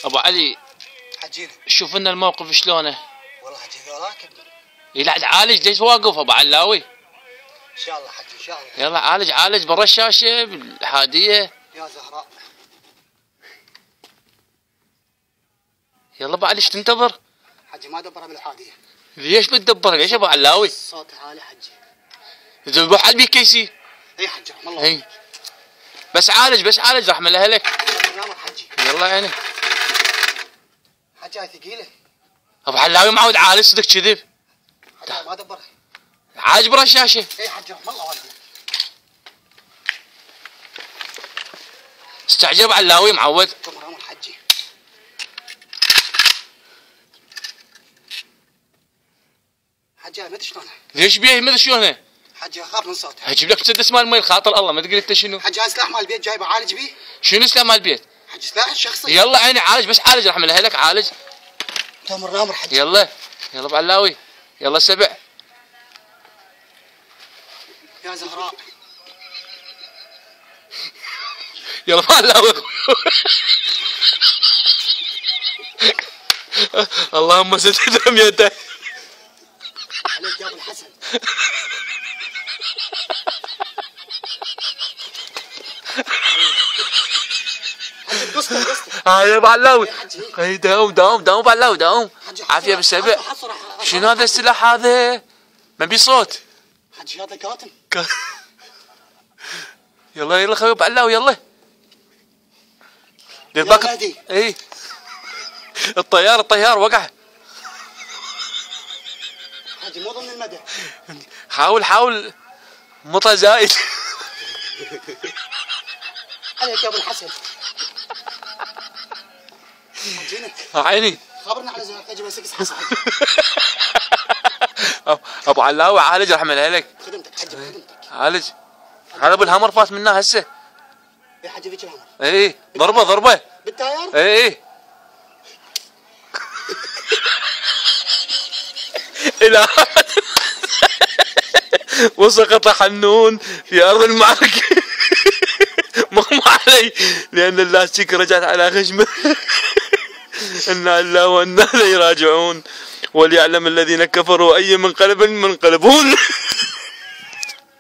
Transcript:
ابو علي حجينا شوف لنا الموقف شلونه. والله حجي ذولاك لا عالج ليش واقف ابو علاوي؟ ان شاء الله حجي ان شاء الله. يلا عالج برا الشاشه بالحاديه. يا زهراء يلا ابو علي ايش تنتظر؟ حجي ما دبرها بالحاديه. ليش بتدبر ليش ابو علاوي؟ الصوت عالي حجي. ذبح على البيكيسي. اي حجي رحم الله. اي بس عالج رحمه لاهلك. حجي يلا يعني حجي هاي ثقيله. ابو علاوي معود عالج صدق كذب. حجي ما دبرها. عالج برا الشاشه. اي حجي رحم الله والديك. استعجل ابو علاوي معود. تمر حجي. حجي ما ادري شلونها. ليش بيه ما ادري شلونه؟ حجي اخاف من صوتها. اجيب لك مسدس مال مي خاطر الله ما تقول انت شنو؟ حجي هاي سلاح مال البيت جايبه عالج بيه؟ شنو سلاح مال البيت؟ حجي سلاح الشخصي. يلا عيني عالج بس عالج رحمه لاهلك عالج. تمر حجي. يلا ابو علاوي يلا سبع. يا زهراء يلا ابو علاوي. اللهم زد دميته. عليك يا ابو الحسن. قصته هاي ابو علاوي. اي داوم ابو علاوي داوم. عافيه بالسبع. شنو هذا السلاح هذا؟ ما بي صوت. حجي هذا كاتم. يلا خوي ابو علاوي يلا. يا مهدي. اي الطيار وقع. حجي مو ضمن المدى. حاول مطى زايد. عليك يا ابو الحسن. حجينا. عيني. خبرنا على زهرك اجي بسكس حسن. ابو علاوي عالج رحمه الله عليك. خدمتك حجي خدمتك. عالج. هذا ابو الهمر فات منا هسه. يا حجي ذيك الهمر. اي ضربه. بالتاير؟ اي الى وسقط حنون في ارض المعركه. مغمى علي لان اللاستيك رجعت على خشمه. انا لله وانا اليه راجعون وليعلم الذين كفروا اي منقلب منقلبون.